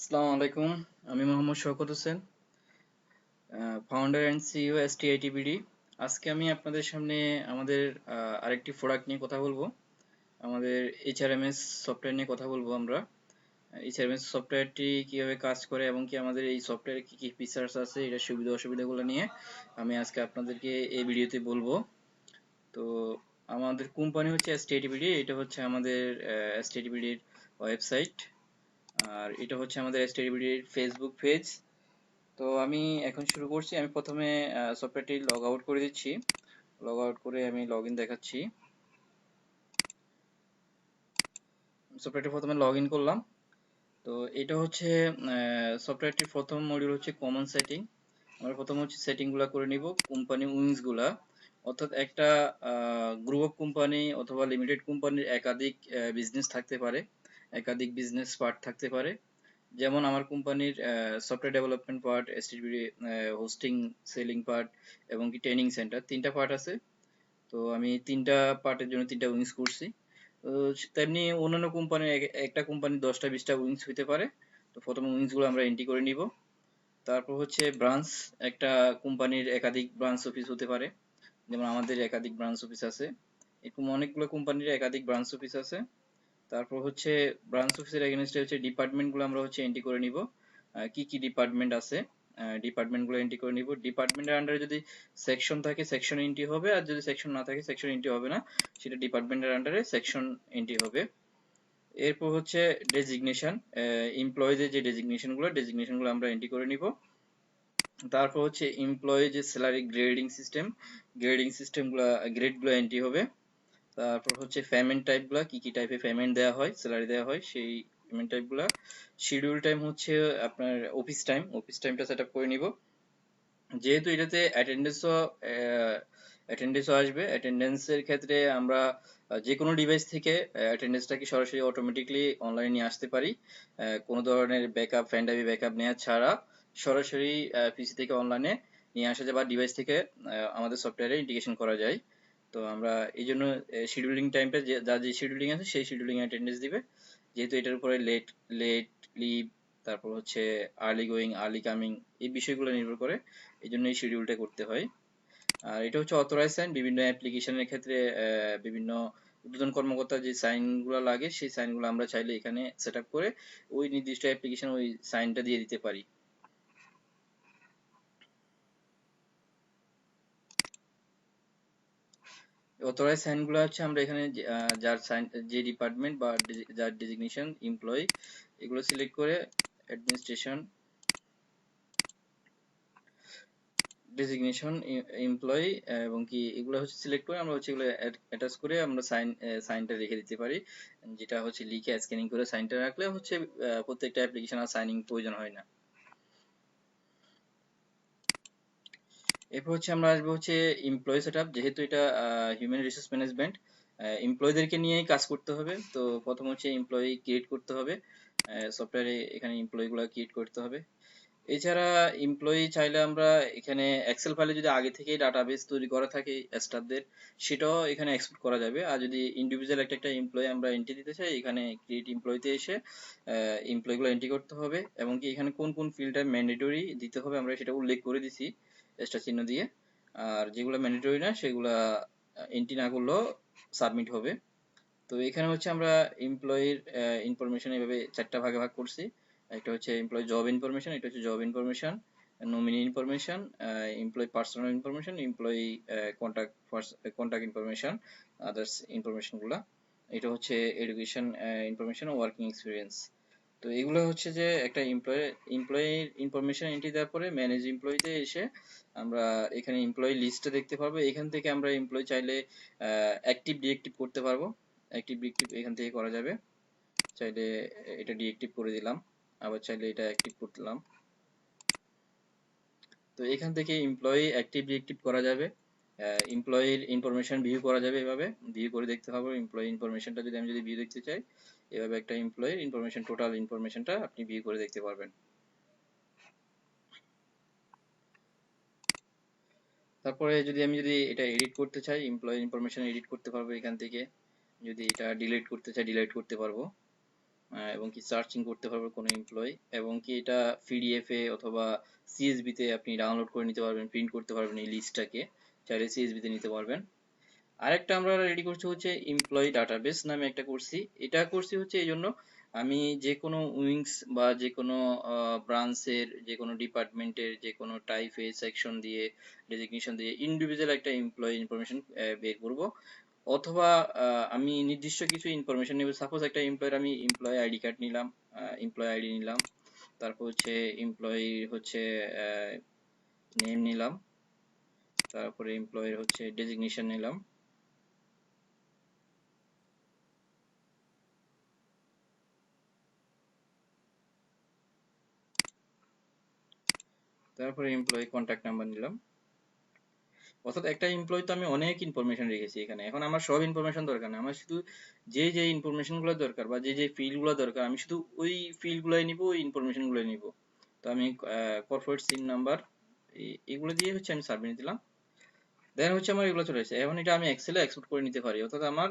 আসসালামু আলাইকুম। আমি Mohammad Shawkat Hossain, founder and CEO STITBD। আজকে আমি আপনাদের সামনে আমাদের আরেকটি প্রোডাক্ট নিয়ে কথা বলবো। আমাদের HRMS সফটওয়্যার নিয়ে কথা বলবো আমরা। HRMS সফটওয়্যারটি কিভাবে কাজ করে এবং কি আমাদের এই সফটওয়্যারে কি কি ফিচার্স আছে, এটার সুবিধা অসুবিধাগুলো নিয়ে আমি আজকে আপনাদেরকে এই ভিডিওতে বলবো। তো আমাদের কোম্পানি হচ্ছে STITBD, এটা হচ্ছে আমাদের STITBD-র ওয়েবসাইট, আর এটা হচ্ছে আমাদের STITBD-র ফেসবুক পেজ। তো আমি এখন শুরু করছি। আমি প্রথমে সফটওয়্যারটি লগ আউট করে দিচ্ছি। লগ আউট করে আমি লগ ইন দেখাচ্ছি। সফটওয়্যারটি প্রথমে লগ ইন করলাম। তো এটা হচ্ছে সফটওয়্যারটির প্রথম মডিউল হচ্ছে কমন সেটিং। আমরা প্রথম হচ্ছে সেটিংগুলো করে নিব কোম্পানি উইংসগুলা, অর্থাৎ একটা গ্রুপ অফ কোম্পানি অথবা লিমিটেড কোম্পানির একাধিক বিজনেস থাকতে পারে, একাধিক বিজনেস পার্ট থাকতে পারে। যেমন আমার কোম্পানির software development part, STBD hosting selling part এবং কি ট্রেনিং সেন্টার, তিনটা পার্ট আছে। তো আমি তিনটা পার্টের জন্য তিনটা উইংস করছি। তো তেমনি অন্যান্য কোম্পানির একটা কোম্পানি 10টা 20টা উইংস হইতে পারে। তো প্রথমে উইংসগুলো আমরা এন্ট্রি করে নিব। তারপর হচ্ছে ব্রাঞ্চ, একটা কোম্পানির একাধিক ব্রাঞ্চ অফিস হতে পারে, যেমন আমাদের একাধিক ব্রাঞ্চ অফিস আছে, এরকম অনেকগুলো কোম্পানির একাধিক ব্রাঞ্চ অফিস আছে। তারপর হচ্ছে ব্রাঞ্চ অফিসের এগেনস্টে হচ্ছে ডিপার্টমেন্টগুলো আমরা হচ্ছে এন্ট্রি করে নিব। কি কি ডিপার্টমেন্ট আছে ডিপার্টমেন্টগুলো এন্ট্রি করে নিব। ডিপার্টমেন্টের আন্ডারে যদি সেকশন থাকে সেকশন এন্ট্রি হবে, আর যদি সেকশন না থাকে সেকশন এন্ট্রি হবে না, সেটা ডিপার্টমেন্টের আন্ডারে সেকশন এন্ট্রি হবে। এরপর হচ্ছে ডেজিগনেশন, এমপ্লয়ীদের যে ডেজিগনেশনগুলো আমরা এন্ট্রি করে নিব। তারপর হচ্ছে এমপ্লয়ী যে স্যালারি গ্রেডিং সিস্টেমগুলো, গ্রেডগুলো এন্ট্রি হবে। তারপর হচ্ছে পেমেন্ট টাইপগুলো, কি কি টাইপের পেমেন্ট দেওয়া হয়, স্যালারি দেওয়া হয়, সেই পেমেন্ট টাইপগুলো। শিডিউল টাইম হচ্ছে আপনার অফিস টাইমটা সেট আপ করে নিব। যেহেতু এটাতে অ্যাটেন্ডেন্সও আসবে, অ্যাটেন্ডেন্সের ক্ষেত্রে আমরা যে কোনো ডিভাইস থেকে অ্যাটেন্ডেন্সটাকে সরাসরি অটোমেটিকলি অনলাইনে নিয়ে আসতে পারি। কোনো ধরনের ব্যাকআপ, ফ্যান ড্রাইভে ব্যাকআপ নেওয়া ছাড়া সরাসরি পিসি থেকে অনলাইনে নিয়ে আসা যায় বা ডিভাইস থেকে আমাদের সফটওয়্যারে ইন্টিগ্রেশন করা যায়। তো আমরা এই জন্য শিডিউলিং টাইমটা যা যে শিডিউলিং আছে সেই শিডিউলিং অ্যাটেন্ডেন্স দিবে। যেহেতু এটার উপরে লেট লেট লিভ, তারপর হচ্ছে আর্লি গোয়িং আর্লি কামিং, এই বিষয়গুলো নির্ভর করে, এই জন্য এই শিডিউলটা করতে হয়। আর এটা হচ্ছে অথরাইজ সাইন, বিভিন্ন অ্যাপ্লিকেশনের ক্ষেত্রে বিভিন্ন ঊর্ধ্বতন কর্মকর্তার যে সাইনগুলো লাগে সেই সাইনগুলো আমরা চাইলে এখানে সেট আপ করে ওই নির্দিষ্ট অ্যাপ্লিকেশন ওই সাইনটা দিয়ে দিতে পারি। অথরাইজ সাইনগুলো হচ্ছে আমরা এখানে যার সাইন, যে ডিপার্টমেন্ট বা যার ডেজিগনেশন এমপ্লয়ি, এগুলো সিলেক্ট করে অ্যাডমিনিস্ট্রেশন ডেজিগনেশন এমপ্লয়ি এবং কি এগুলো হচ্ছে সিলেক্ট করে আমরা হচ্ছে এগুলো অ্যাটাচ করে আমরা সাইনটা রেখে দিতে পারি, যেটা হচ্ছে লিখে স্ক্যানিং করে সাইনটা রাখলে হচ্ছে প্রত্যেকটা অ্যাপ্লিকেশন আর সাইনিং প্রয়োজন হয় না। এরপর হচ্ছে আমরা আসবো হচ্ছে এমপ্লয়ি সেটআপ। যেহেতু এটা হিউম্যান রিসোর্স ম্যানেজমেন্ট, এমপ্লয়ীদেরকে নিয়েই কাজ করতে হবে। তো প্রথম হচ্ছে এমপ্লয়ি ক্রিয়েট করতে হবে, সফটওয়্যারে এখানে এমপ্লয়িগুলো ক্রিয়েট করতে হবে। এছাড়া এমপ্লয়ি চাইলে আমরা এখানে এক্সেল ফাইলে যদি আগে থেকেই ডাটাবেস তৈরি করা থাকে স্টাফদের, সেটাও এখানে এক্সপোর্ট করা যাবে। আর যদি ইন্ডিভিজুয়াল একটা একটা এমপ্লয়ি আমরা এন্ট্রি দিতে চাই, এখানে ক্রিয়েট এমপ্লয়িতে এসে এমপ্লয়িগুলো এন্ট্রি করতে হবে এবং কি এখানে কোন কোন ফিল্ডটা ম্যান্ডেটরি দিতে হবে আমরা সেটা উল্লেখ করে দিছি স্টার চিহ্ন দিয়ে। আর যেগুলো ম্যান্ডেটরি না সেগুলা এন্ট্রি না করলেও সাবমিট হবে। তো এখানে হচ্ছে আমরা এমপ্লয়ির ইনফরমেশন এভাবে চারটা ভাগে ভাগ করছি। একটা হচ্ছে এমপ্লয়ি জব ইনফরমেশন, এটা হচ্ছে job information, nominee information, employee personal information, employee contact contact information, others information গুলা। এটা হচ্ছে এডুকেশন ইনফরমেশন ও ওয়ার্কিং এক্সপিরিয়েন্স। তো এগুলো হচ্ছে যে একটা এমপ্লয়ির ইনফরমেশন এন্ট্রি দেওয়ার পরে ম্যানেজ এমপ্লয়িতে এসে আমরা এখানে এমপ্লয়ি লিস্টটা দেখতে পারবো। এখান থেকে আমরা এমপ্লয়ি চাইলে অ্যাক্টিভ ডিএক্টিভ করতে পারবো। অ্যাক্টিভ ডিএক্টিভ এখান থেকে করা যাবে। চাইলে এটা ডিএক্টিভ করে দিলাম, আবার চাইলে এটা অ্যাক্টিভ করলাম। তো এখান থেকে এমপ্লয়ি অ্যাক্টিভ ডিএক্টিভ করা যাবে। এমপ্লয়ির ইনফরমেশন ভিউ করা যাবে, এভাবে ভিউ করে দেখতে হবে এমপ্লয়ি ইনফরমেশনটা। যদি আমি ভিউ দেখতে চাই, এভাবে একটা এমপ্লয়ির ইনফরমেশন, টোটাল ইনফরমেশনটা আপনি ভিউ করে দেখতে পারবেন। তারপরে যদি এটা এডিট করতে চাই, এমপ্লয়ি ইনফরমেশন এডিট করতে পারবো এখান থেকে। যদি এটা ডিলিট করতে চাই ডিলিট করতে পারবো। এবং কি সার্চিং করতে পারবে কোনো এমপ্লয়ি, এবং কি এটা পিডিএফ এ অথবা সিএসভি তে আপনি ডাউনলোড করে নিতে পারবেন, প্রিন্ট করতে পারবেন এই লিস্টটাকে, চাইলে সিএসভি তে নিতে পারবেন। আরেকটা আমরা রেডি করছি হচ্ছে এমপ্লয়ি ডাটাবেস নামে একটা করছি। এটা করছি হচ্ছে এই জন্য আমি যে কোনো উইংস বা যে কোনো ব্রাঞ্চের যে কোনো ডিপার্টমেন্টের যে কোনো টাইপে সেকশন দিয়ে ডেজিগনেশন দিয়ে ইন্ডিভিজুয়াল একটা এমপ্লয়ি ইনফরমেশন বের করব, অথবা আমি নির্দিষ্ট কিছু ইনফরমেশন নেব। সাপোজ একটা এমপ্লয়ের আমি এমপ্লয়ি আইডি কার্ড নিলাম, এমপ্লয়ি আইডি নিলাম, তারপর হচ্ছে এমপ্লয়ি হচ্ছে নেম নিলাম, তারপরে এমপ্লয়ের হচ্ছে ডেজিগনেশন নিলাম, তারপরে এমপ্লয়ি কন্ট্যাক্ট নাম্বার নিলাম। অর্থাৎ একটা এমপ্লয়ি তো আমি অনেক ইনফরমেশন রেখেছি এখানে। এখন আমার সব ইনফরমেশন দরকার না, আমার শুধু যে যে ইনফরমেশন গুলো দরকার বা যে যে ফিল্ড গুলো দরকার আমি শুধু ওই ফিল্ড গুলাই নিব, ওই ইনফরমেশন গুলাই নিব। তো আমি কর্পোরেট সিম নাম্বার এগুলো দিয়ে হচ্ছে আমি সাবমিট দিলাম। দেন হচ্ছে আমার এগুলো চলে এসেছে। এখন এটা আমি এক্সেলে এক্সপোর্ট করে নিতে পারি, অর্থাৎ আমার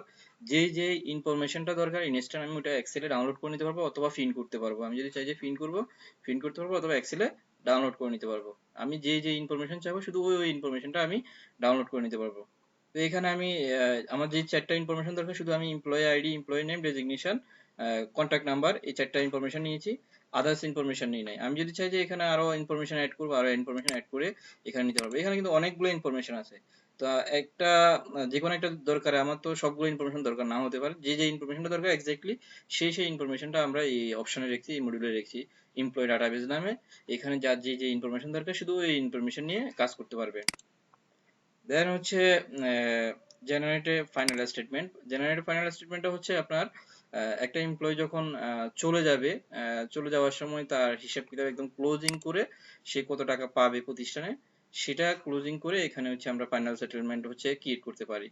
যে যে ইনফরমেশনটা দরকার ইনস্ট্যান্ট আমি ওটা এক্সেলে ডাউনলোড করে নিতে পারবো অথবা প্রিন্ট করতে পারবো। আমি যদি চাই যে প্রিন্ট করবো, প্রিন্ট করতে পারবো, অথবা এক্সেলে ডাউনলোড করে নিতে পারবো। আমি যে যে ইনফরমেশন চাইবো শুধু ওই ওই ইনফরমেশনটা আমি ডাউনলোড করে নিতে পারবো। তো এখানে আমি আমার যে চারটা ইনফরমেশন দরকার শুধু আমি employee ID, employee name, designation, contact number, এই চারটা ইনফরমেশন নিয়েছি, আদার্স ইনফরমেশন নিই নাই। আমি যদি চাই যে এখানে আরো ইনফরমেশন অ্যাড করবো, আরো ইনফরমেশন অ্যাড করে এখানে নিতে পারবো। এখানে কিন্তু অনেকগুলো ইনফরমেশন আছে। তো একটা যে কোনো একটা দরকার, আমার তো সবগুলো ইনফরমেশন দরকার নাও হতে পারে, যে যে ইনফরমেশনটা দরকার এক্স্যাক্টলি সেই সেই ইনফরমেশনটা আমরা এই অপশনে রেখেছি, এই মডিউলে রেখেছি এমপ্লয়ি ডাটাবেস নামে। এখানে যার যে যে ইনফরমেশন দরকার শুধু ওই ইনফরমেশন নিয়ে কাজ করতে পারবে। দেন হচ্ছে জেনারেটে ফাইনাল স্টেটমেন্ট। জেনারেটে ফাইনাল স্টেটমেন্টটা হচ্ছে আপনার একটা এমপ্লয়ি যখন চলে যাবে, চলে যাওয়ার সময় তার হিসাব কিতাব একদম ক্লোজিং করে সে কত টাকা পাবে প্রতিষ্ঠানে, সেটা ক্লোজিং করে এখানে হচ্ছে আমরা ফাইনাল সেটেলমেন্ট হচ্ছে ক্রিয়েট করতে পারি।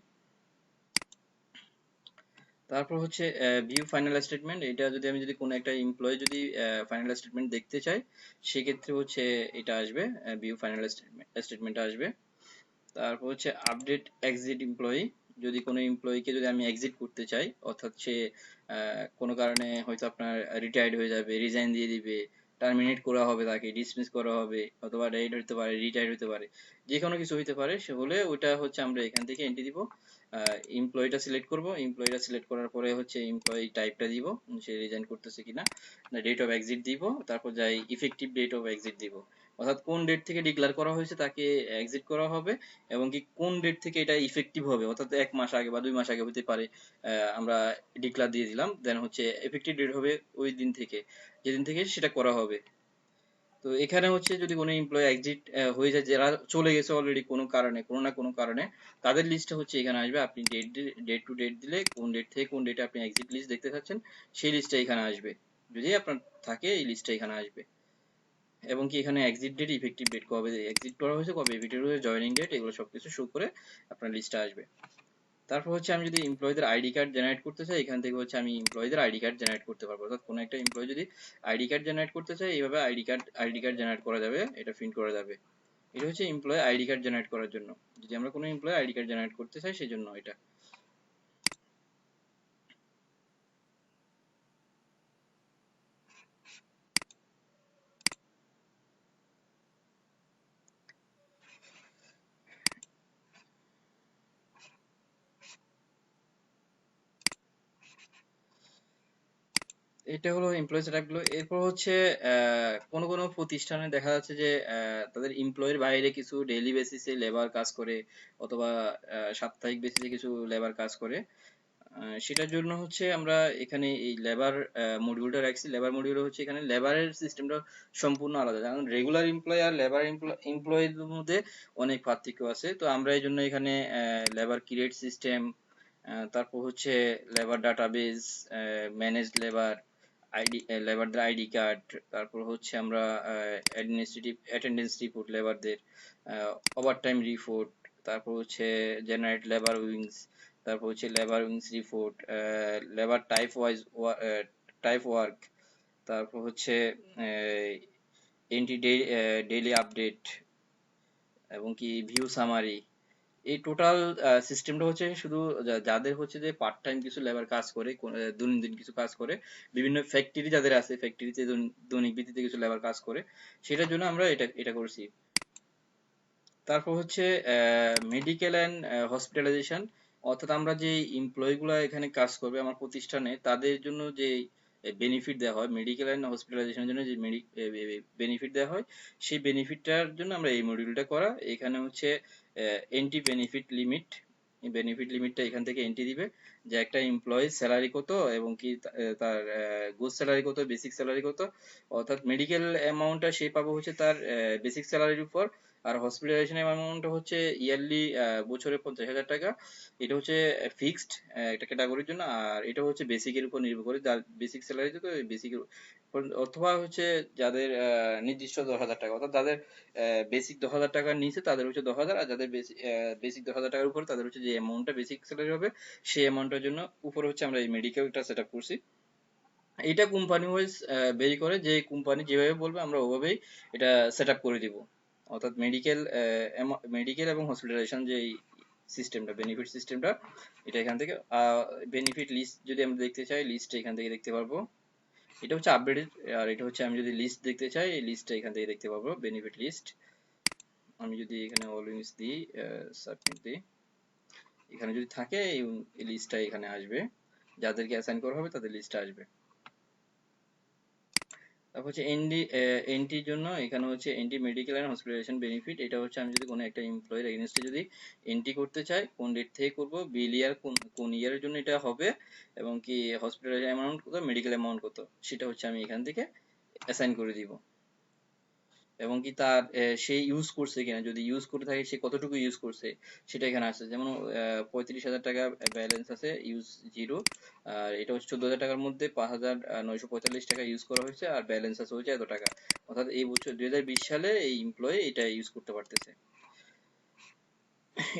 তারপর হচ্ছে ভিউ ফাইনাল স্টেটমেন্ট। এটা যদি আমি যদি কোনো একটা এমপ্লয়ি যদি ফাইনাল স্টেটমেন্ট দেখতে চাই, সেক্ষেত্রে হচ্ছে এটা আসবে, ভিউ ফাইনাল স্টেটমেন্ট আসবে। তারপর হচ্ছে আপডেট এক্সিট এমপ্লয়ি। যদি কোনো এমপ্লয়িকে যদি আমি এক্সিট করতে চাই, অর্থাৎ সে কোনো কারণে হয়তো আপনার রিটায়ার্ড হয়ে যাবে, রিজাইন দিয়ে দিবে, টার্মিনেট করা হবে, তাকে ডিসমিস করা হবে, অথবা ডেড হতে পারে, রিটায়ার্ড হতে পারে, যে কোনো কিছু হতে পারে, সে হলে ওইটা হচ্ছে আমরা এখান থেকে এন্ট্রি দিব। এমপ্লয়িটা সিলেক্ট করব, এমপ্লয়িটা সিলেক্ট করার পরে হচ্ছে এমপ্লয়ি টাইপটা দিব, সে রিজাইন করতেছে কিনা, ডেট অফ এক্সিট দিব, তারপর যাই ইফেক্টিভ ডেট অফ এক্সিট দিব, অর্থাৎ কোন ডেট থেকে ডিক্লেয়ার করা হয়েছে তাকে এক্সিট করা হবে, এবং কি কোন ডেট থেকে এটা ইফেক্টিভ হবে, অর্থাৎ 1 মাস আগে বা 2 মাস আগে হতে পারে, আমরা ডিক্লেয়ার দিয়ে দিলাম। দেন হচ্ছে এফেক্টিভ ডেট হবে ওই দিন থেকে, যেদিন থেকে সেটা করা হবে। তো এখানে হচ্ছে যদি কোনো এমপ্লয়ি এক্সিট হয়ে যায়, যারা চলে গেছে অলরেডি কোনো কারণে, কোনো না কোনো কারণে, তাদের লিস্টটা হচ্ছে এখানে আসবে। আপনি ডেট টু ডেট দিলে কোন ডেট থেকে কোন ডেটে আপনি এক্সিট লিস্ট দেখতে চাচ্ছেন সেই লিস্টটা এখানে আসবে, যদি আপনার থাকে এই লিস্টটা এখানে আসবে। এবং কি এখানে এক্সিট ডেট, ইফেক্টিভ ডেট, কবে এক্সিট করা হয়েছে, কবে এফেক্টিভ হয়েছে, জয়েনিং ডেট, এগুলো সবকিছু শো করে আপনার লিস্টে আসবে। তারপর হচ্ছে আমি যদি এমপ্লয়ীদের আইডি কার্ড জেনারেট করতে চাই, এখান থেকে হচ্ছে আমি এমপ্লয়ীদের আইডি কার্ড জেনারেট করতে পারবো। অর্থাৎ কোনো একটা এমপ্লয়ি যদি আইডি কার্ড জেনারেট করতে চাই, এইভাবে আইডি কার্ড জেনারেট করা যাবে, এটা প্রিন্ট করা যাবে। এটা হচ্ছে এমপ্লয়ি আইডি কার্ড জেনারেট করার জন্য, যদি আমরা কোনো এমপ্লয়ি আইডি কার্ড জেনারেট করতে চাই সেই জন্য এটা। এটা হলো এমপ্লয়ি সেটআপ গুলো। এরপর হচ্ছে কোনো কোনো প্রতিষ্ঠানে দেখা যাচ্ছে যে তাদের এমপ্লয়ির বাইরে কিছু ডেইলি বেসিসে লেবার কাজ করে, অথবা সাপ্তাহিক বেসিসে কিছু লেবার কাজ করে। সেটার জন্য হচ্ছে আমরা এখানে এই লেবার মডিউলটা রাখছি। লেবার মডিউলে হচ্ছে এখানে লেবারের সিস্টেমটা সম্পূর্ণ আলাদা, কারণ রেগুলার এমপ্লয়ি আর লেবার এমপ্লয়ির মধ্যে অনেক পার্থক্য আছে। তো আমরা এই জন্য এখানে লেবার ক্রিয়েট সিস্টেম, তারপর হচ্ছে labour database, manage labour ID, লেবারদের আইডি কার্ড, তারপর হচ্ছে আমরা অ্যাডমিনিস্ট্রেটিভ অ্যাটেন্ডেন্স রিপোর্ট লেবারদের, ওভারটাইম রিপোর্ট, তারপর হচ্ছে জেনারেট লেবার উইংস, তারপর হচ্ছে labour wings report, labour type work, তারপর হচ্ছে এন্টি ডেইলি আপডেট, এবং কি ভিউ সামারি, এই টোটাল সিস্টেমটা হচ্ছে শুধু যাদের হচ্ছে যে পার্ট টাইম কিছু লেবার কাজ করে, দৈনন্দিন কিছু কাজ করে, বিভিন্ন ফ্যাক্টরি যাদের আছে, ফ্যাক্টরিতে দৈনিক ভিত্তিতে কিছু লেবার কাজ করে, সেটার জন্য আমরা এটা এটা করছি। তারপর হচ্ছে মেডিকেল অ্যান্ড হসপিটালাইজেশন, অর্থাৎ আমরা যে এমপ্লয়ি গুলা এখানে কাজ করবে আমার প্রতিষ্ঠানে, তাদের জন্য যে বেনিফিট দেওয়া হয়, মেডিকেল অ্যান্ড হসপিটালাইজেশনের জন্য যে বেনিফিট দেওয়া হয়, সেই বেনিফিটটার জন্য আমরা এই মডিউলটা করা। এখানে হচ্ছে এন্ট্রি বেনিফিট লিমিট, বেনিফিট লিমিটটা এখান থেকে এন্ট্রি দিবে, যে একটা এমপ্লয়ি স্যালারি কত এবং কি তার গ্রোস স্যালারি কত, বেসিক স্যালারি কত, অর্থাৎ মেডিকেল অ্যামাউন্টটা সে পাবো হচ্ছে তার বেসিক স্যালারির উপর, আর হসপিটালাইজেশন অ্যামাউন্টটা হচ্ছে ইয়ারলি, বছরে 50,000 টাকা। এটা হচ্ছে ফিক্সড একটা ক্যাটাগরির জন্য, আর এটা হচ্ছে বেসিকের উপর নির্ভর করে, যার বেসিক স্যালারি তো বেসিক, অথবা হচ্ছে যাদের নির্দিষ্ট 10,000 টাকা, অর্থাৎ যাদের বেসিক 10,000 টাকার নিচে তাদের হচ্ছে 10,000, আর যাদের বেসিক 10,000 টাকার উপরে তাদের হচ্ছে যে অ্যামাউন্টটা বেসিক স্যালারি হবে, সেই অ্যামাউন্টের জন্য উপরে হচ্ছে আমরা এই মেডিকেলটা সেট আপ করছি। এটা কোম্পানি ওয়াইজ ভেরি করে, যে কোম্পানি যেভাবে বলবে আমরা ওভাবেই এটা সেট আপ করে দিব। অর্থাৎ মেডিকেল এবং হসপিটালাইজেশন যে সিস্টেমটা, বেনিফিট সিস্টেমটা, এটা এখান থেকে বেনিফিট লিস্ট যদি আমরা দেখতে চাই, লিস্ট এখান থেকে দেখতে পারবো। এটা হচ্ছে আপডেটেড, আর এটা হচ্ছে আমি যদি লিস্ট দেখতে চাই, এই লিস্টটা এখান থেকে দেখতে পাবো, বেনিফিট লিস্ট। আমি যদি এখানে অলওয়েজ দিই, সাবমিট দিই, এখানে যদি থাকে এই লিস্টটা এখানে আসবে, যাদেরকে অ্যাসাইন করা হবে তাদের লিস্টটা আসবে। তারপর হচ্ছে এনটির জন্য এখানে হচ্ছে N T medical and hospitalisation benefit. এটা হচ্ছে আমি যদি কোনো একটা এমপ্লয়ের এগেনস্টে যদি এনটি করতে চাই, কোন ডেট থেকে করব, বিল ইয়ার কোন ইয়ারের জন্য এটা হবে, এবং কি হসপিটালাইজেশন অ্যামাউন্ট কত, মেডিকেল অ্যামাউন্ট কত, সেটা হচ্ছে আমি এখান থেকে অ্যাসাইন করে দিব। এবং কি তার সে ইউজ করছে কিনা, যদি ইউজ করে থাকে সে কতটুকু ইউজ করছে সেটা এখানে আসছে। যেমন 35,000 টাকা ব্যালেন্স আছে, ইউজ 0, আর এটা হচ্ছে 14,000 টাকার মধ্যে 5,945 টাকা ইউজ করা হয়েছে, আর ব্যালেন্স আছে হচ্ছে এত টাকা। অর্থাৎ এই বছর 2020 সালে এই এমপ্লয়ি এটা ইউজ করতে পারতেছে,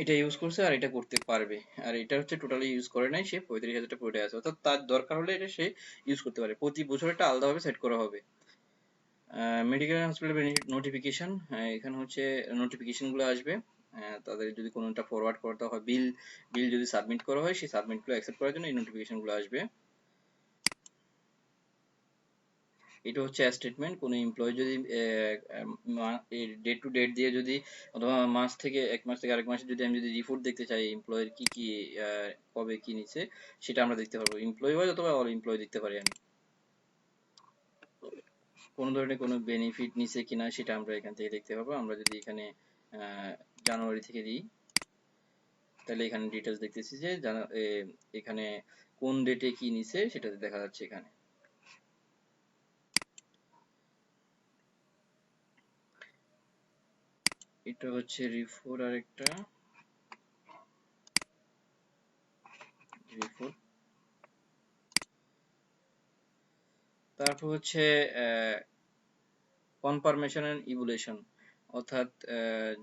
এটা ইউজ করছে আর এটা করতে পারবে। আর এটা হচ্ছে টোটালি ইউজ করে নাই, সে 35,000 টাকা পড়ে আছে, অর্থাৎ তার দরকার হলে এটা সে ইউজ করতে পারে। প্রতি বছর এটা আলাদাভাবে সেট করা হবে। মেডিকেল হসপিটাল বেনিফিট নোটিফিকেশন, এখানে হচ্ছে নোটিফিকেশন গুলো আসবে, তাদের যদি কোনোটা ফরওয়ার্ড করতে হয়, বিল যদি সাবমিট করা হয়, সেই সাবমিট গুলো অ্যাকসেপ্ট করার জন্য এই নোটিফিকেশন গুলো আসবে। এটা হচ্ছে স্টেটমেন্ট, কোনো এমপ্লয়ি যদি ডেট টু ডেট দিয়ে যদি, অথবা এক মাস থেকে আরেক মাসে যদি আমি যদি রিপোর্ট দেখতে চাই এমপ্লয়ের কি কি কবে কি নিচ্ছে, সেটা আমরা দেখতে পারবো। এমপ্লয়ি ওয়াইজ অথবা অল এমপ্লয়ি দেখতে পারি আমি। কোনো ধরনের কোনো বেনিফিট নিছে কিনা সেটা আমরা এখান থেকে দেখতে পাবো। আমরা যদি এখানে জানুয়ারি থেকে দিই, তাহলে এখানে ডিটেলস দেখতেছি যে এখানে কোন ডেটে কি নিছে সেটা দেখা যাচ্ছে এখানে। এটা হচ্ছে রিফোর, আর একটা রিফোর। তারপর হচ্ছে কনফার্মেশন এন্ড ইভ্যালুয়েশন, অর্থাৎ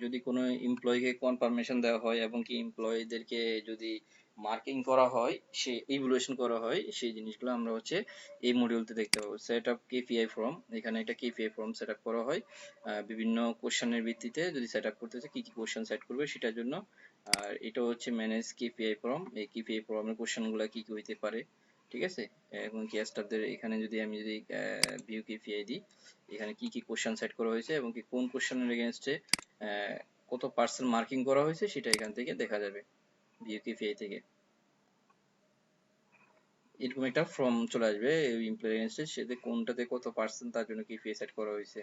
যদি কোনো এমপ্লয়িকে কনফার্মেশন দেওয়া হয় এবং কি এমপ্লয়ীদেরকে যদি মার্কিং করা হয়, সে ইভ্যালুয়েশন করা হয়, সেই জিনিসগুলো আমরা হচ্ছে এই মডিউলতে দেখতে পাবো। সেট আপ কেপিআই ফর্ম, এখানে একটা কেপিআই ফর্ম সেট আপ করা হয় বিভিন্ন কোশ্চেনের ভিত্তিতে, যদি সেট আপ করতে চাই কি কি কোশ্চেন সেট করবে সেটার জন্য। আর এটা হচ্ছে ম্যানেজ কেপিআই ফর্ম, এই কেপিআই ফর্মের কোশ্চেনগুলো কি কি হইতে পারে, ঠিক আছে। এবং কি স্টাফদের এখানে যদি আমি যদি ভিউ কেপিআই দিই, এখানে কি কি কোশ্চেন সেট করা হয়েছে এবং কি কোন কোশ্চেনের এগেইনস্টে কত পার্সেন্ট মার্কিং করা হয়েছে সেটা এখান থেকে দেখা যাবে ভিউ কেপিআই থেকে। এরকম একটা ফর্ম চলে আসবে এমপ্লয়ি এগেইনস্টে, সেটা কোনটাতে কত পার্সেন্ট তার জন্য কেপিআই সেট করা হয়েছে,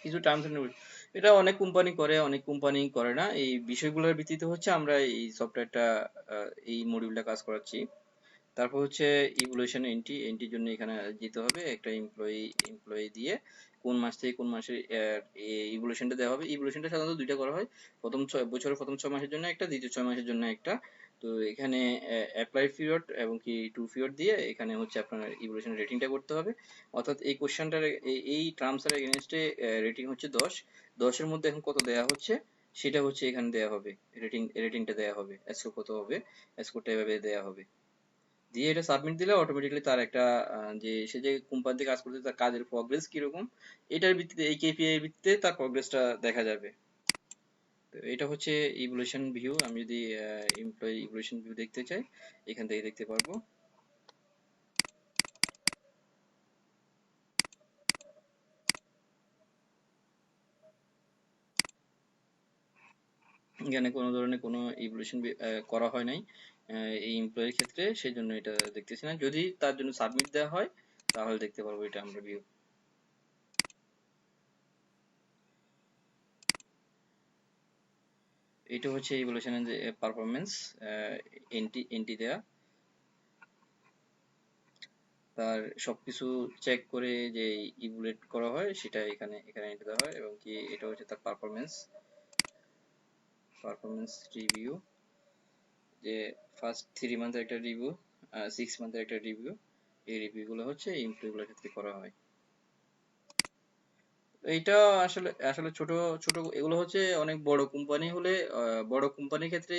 কিছু টার্মস এন্ড রুলস। এটা অনেক কোম্পানি করে, অনেক কোম্পানি করে না। এই বিষয়গুলোর ভিত্তিতে হচ্ছে আমরা এই সফটওয়্যারটা, এই মডিউলটা কাজ করাচ্ছি। তারপর হচ্ছে ইভ্যালুয়েশন এন্ট্রির জন্য এখানে যেতে হবে, একটা এমপ্লয়ি দিয়ে কোন মাস থেকে কোন মাসে ইভ্যালুয়েশনটা দেওয়া হবে। ইভ্যালুয়েশনটা সাধারণত দুইটা করা হয়, বছরের প্রথম 6 মাসের জন্য একটা, দ্বিতীয় 6 মাসের জন্য একটা। তো এখানে অ্যাপ্লাই পিরিয়ড এবং কি টু পিরিয়ড দিয়ে এখানে হচ্ছে আপনার ইভ্যালুয়েশন রেটিংটা করতে হবে। অর্থাৎ এই কোশ্চেনটার এই টার্মস এর এগেইনস্টে রেটিং হচ্ছে 10, 10-এর মধ্যে এখন কত দেওয়া হচ্ছে সেটা হচ্ছে এখানে দেওয়া হবে, রেটিংটা দেওয়া হবে, স্কোর কত হবে, স্কোরটা এভাবে দেওয়া হবে। দিয়ে এটা সাবমিট দিলে অটোমেটিক্যালি তার একটা যে সে যে কোম্পানিতে কাজ করছে তার কাজের প্রগ্রেস কিরকম, এটার ভিত্তিতে, এই কেপিআই এর ভিত্তিতে তার প্রগ্রেসটা দেখা যাবে। তো এটা হচ্ছে ইভলিউশন ভিউ। আমি যদি এমপ্লয়ি ইভলিউশন ভিউ দেখতে চাই, এখান থেকে দেখতে পারবো। এখানে কোনো ধরনের কোনো ইভলিউশন করা হয় নাই এই এমপ্লয়ির ক্ষেত্রে, সেই জন্য এটা দেখতেছি না। যদি তার জন্য সাবমিট দেওয়া হয় তাহলে দেখতে পারবো এটা আমরা ভিউ। এটা হচ্ছে ইভলিউশনের যে পারফরমেন্স, এন্টি দেয়া, তার সবকিছু চেক করে যে ইভ্যালুয়েট করা হয় সেটা এখানে এন্ট্রি দেওয়া হয়, এবং কি এটা হচ্ছে তার পারফরমেন্স রিভিউ, যে ফার্স্ট 3 মান্থের একটা রিভিউ, 6 মান্থের একটা রিভিউ। এই রিভিউ গুলো হচ্ছে এমপ্লয়িগুলোর ক্ষেত্রে করা হয়। এইটা আসলে আসলে ছোট ছোট এগুলো হচ্ছে অনেক বড় কোম্পানি হলে, বড় কোম্পানির ক্ষেত্রে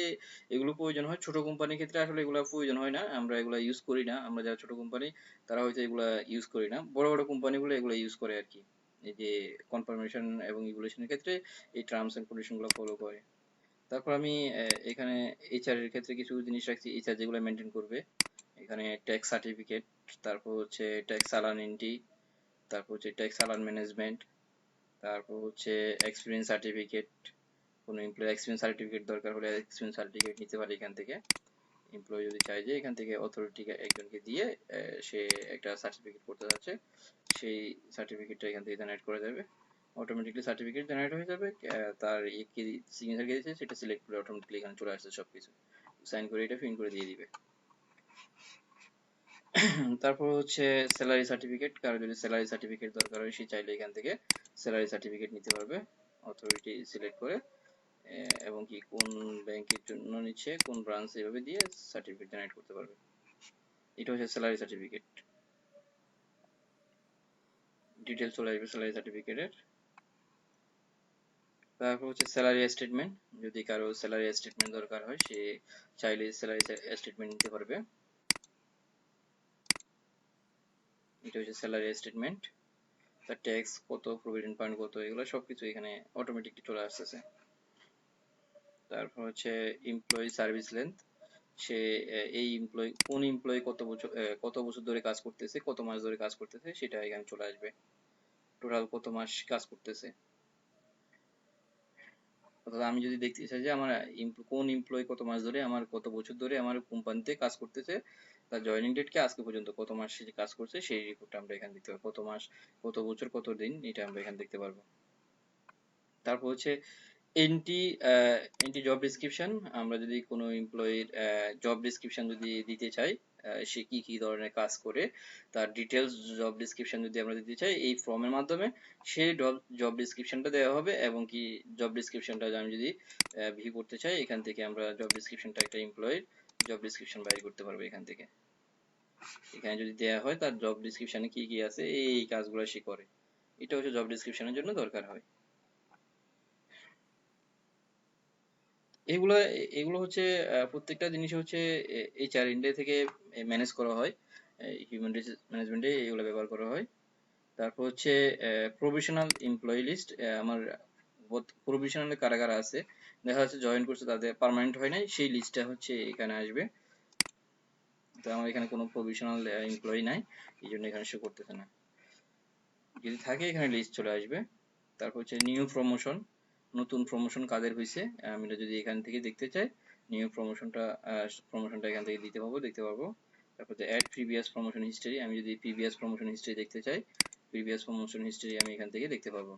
এগুলো প্রয়োজন হয়। ছোট কোম্পানির ক্ষেত্রে আসলে এগুলো প্রয়োজন হয় না, আমরা এগুলা ইউজ করি না। আমরা যারা ছোট কোম্পানি তারা হয়তো এগুলা ইউজ করি না, বড় বড় কোম্পানিগুলো এগুলো ইউজ করে আর কি। এই যে কনফার্মেশন এবং ইভ্যালুয়েশনের ক্ষেত্রে এই টার্মস এন্ড কন্ডিশন গুলো ফলো করে। তারপর আমি এখানে এইচআর এর ক্ষেত্রে কিছু জিনিস রাখছি, এইচআর যেগুলো মেনটেন করবে। এখানে ট্যাক্স সার্টিফিকেট, তারপর হচ্ছে ট্যাক্স চালান এন্ট্রি, তারপর হচ্ছে ট্যাক্স চালান ম্যানেজমেন্ট, তারপর হচ্ছে এক্সপিরিয়েন্স সার্টিফিকেট। কোনো এমপ্লয়ি এক্সপিরিয়েন্স সার্টিফিকেট দরকার হলে এক্সপিরিয়েন্স সার্টিফিকেট নিতে পারে এখান থেকে। এমপ্লয়ি যদি চায় যে এখান থেকে অথরিটি একজনকে দিয়ে সে একটা সার্টিফিকেট করতে যাচ্ছে, সেই সার্টিফিকেটটা এখান থেকে জেনারেট করে দেবে। অটোমেটিকলি সার্টিফিকেট জেনারেট হয়ে যাবে। তার কি সিগনেচার কে দিয়েছে সেটা সিলেক্ট করে অটোমেটিকলি এখানে চলে আসছে সবকিছু। সাইন করে এটা প্রিন্ট করে দিয়ে দিবে। তারপর হচ্ছে স্যালারি সার্টিফিকেট, কারো যদি স্যালারি সার্টিফিকেট দরকার হয় সে চাইলে এখান থেকে স্যালারি সার্টিফিকেট নিতে পারবে, অথরিটি সিলেক্ট করে এবং কি কোন ব্যাংকের জন্য নিচ্ছে, কোন ব্রাঞ্চ, এভাবে দিয়ে সার্টিফিকেট জেনারেট করতে পারবে। এটা হচ্ছে স্যালারি সার্টিফিকেট, ডিটেলস চলে আসবে স্যালারি সার্টিফিকেটের। তারপর হচ্ছে স্যালারি স্টেটমেন্ট, যদি কারো স্যালারি স্টেটমেন্ট দরকার হয় সে চাইলে স্যালারি স্টেটমেন্ট নিতে পারবে। এটা হচ্ছে স্যালারি স্টেটমেন্ট, তার ট্যাক্স কত, প্রভিডেন্ট ফান্ড কত, এগুলো সবকিছু এখানে অটোমেটিকলি চলে আসতেছে। তারপর হচ্ছে এমপ্লয়ি সার্ভিস লেন্থ, সে এই এমপ্লয়ি কোন এমপ্লয়ি কত বছর ধরে কাজ করতেছে, কত মাস ধরে কাজ করতেছে সেটা এখানে চলে আসবে, টোটাল কত মাস কাজ করতেছে। অর্থাৎ আমি যদি দেখতে চাই যে আমার কোন এমপ্লয়ি কত মাস ধরে, আমার কত বছর ধরে আমার কোম্পানিতে কাজ করতেছে, তার জয়েনিং ডেট কে আজকে পর্যন্ত কত মাস সে কাজ করছে, সেই রিপোর্টটা আমরা এখানে দেখতে পারবো। কত মাস, কত বছর, কত দিন, এটা আমরা এখানে দেখতে পারবো। তারপর হচ্ছে এন্টি এন্টি জব ডিসক্রিপশন, আমরা যদি কোনো এমপ্লয়ির জব ডিসক্রিপশন যদি দিতে চাই, সে কি কি ধরনের কাজ করে তার ডিটেলস জব ডিসক্রিপশন যদি আমরা দিতে চাই এই ফর্মের মাধ্যমে, সেই জব ডিসক্রিপশনটা দেওয়া হবে। এবং কি জব ডিসক্রিপশনটা আমি যদি ভিউ করতে চাই, এখান থেকে আমরা জব ডিসক্রিপশনটা একটা এমপ্লয়ির জব ডিসক্রিপশন বাইর করতে পারবো এখান থেকে। এখানে যদি দেওয়া হয় তার জব ডিসক্রিপশনে কি কি আছে, এই কাজগুলো সে করে, এটা হচ্ছে জব ডিসক্রিপশনের জন্য দরকার হয়। এগুলো এগুলো হচ্ছে প্রত্যেকটা জিনিস হচ্ছে এইচআর ইন্ডিয়া থেকে ম্যানেজ করা হয়, হিউম্যান রিসোর্স ম্যানেজমেন্টে এগুলো ব্যবহার করা হয়। তারপর হচ্ছে প্রভিশনাল এমপ্লয়ি লিস্ট, আমার প্রভিশনালে কারা কারা আছে, দেখা যাচ্ছে জয়েন করছে তাদের পার্মানেন্ট হয় নাই, সেই লিস্টটা হচ্ছে এখানে আসবে। তো আমার এখানে কোনো প্রভিশনাল এমপ্লয়ি নাই, এই জন্য এখানে শো করতেছে না। যদি থাকে এখানে লিস্ট চলে আসবে। তারপর হচ্ছে নিউ প্রমোশন, নতুন প্রমোশন কাদের হয়েছে আমরা যদি এখান থেকে দেখতে চাই, নিউ প্রমোশনটা এখান থেকে দেখতে পাবো। তারপর হচ্ছে অ্যাড প্রিভিয়াস প্রমোশন হিস্টরি, আমি যদি প্রিভিয়াস প্রমোশন হিস্টরি দেখতে চাই, প্রিভিয়াস প্রমোশন হিস্টরি আমি এখান থেকে দেখতে পাবো।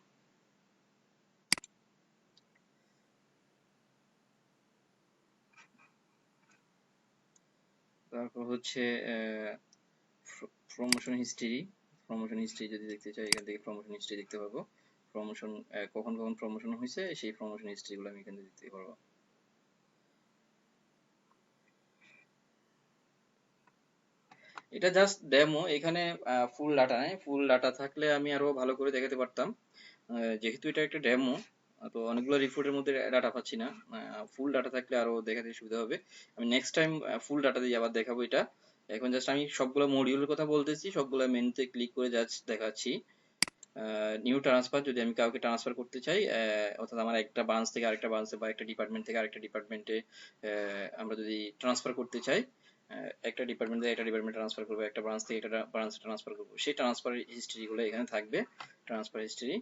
তারপর হচ্ছে প্রমোশন হিস্ট্রি যদি দেখতে চাই, এখান থেকে প্রমোশন হিস্ট্রি দেখতে পাবো। প্রমোশন কখন কখন প্রমোশন হয়েছে সেই প্রমোশন হিস্ট্রি গুলো আমি এখান থেকে দেখতে পারবো। এটা জাস্ট ডেমো, এখানে ফুল ডাটা নেই। ফুল ডাটা থাকলে আমি আরো ভালো করে দেখাতে পারতাম। যেহেতু এটা একটা ডেমো, তো অনেকগুলো রিপোর্টের মধ্যে ডাটা পাচ্ছি না। ফুল ডাটা থাকলে আরো দেখাতে সুবিধা হবে। আমি নেক্সট টাইম ফুল ডাটা দিয়ে আবার দেখাবো এটা। এখন জাস্ট আমি সবগুলো মডিউলের কথা বলতেছি, সবগুলো মেনুতে ক্লিক করে জাস্ট দেখাচ্ছি। নিউ ট্রান্সফার, যদি আমি কাউকে ট্রান্সফার করতে চাই, অর্থাৎ আমার একটা ব্রাঞ্চ থেকে আরেকটা ব্রাঞ্চে বা একটা ডিপার্টমেন্ট থেকে আরেকটা ডিপার্টমেন্টে আমরা যদি ট্রান্সফার করতে চাই, একটা ডিপার্টমেন্ট থেকে একটা ডিপার্টমেন্ট ট্রান্সফার করবো, একটা ব্রাঞ্চ থেকে একটা ব্রাঞ্চে ট্রান্সফার করবো, সেই ট্রান্সফার হিস্ট্রিগুলো এখানে থাকবে। ট্রান্সফার হিস্ট্রি,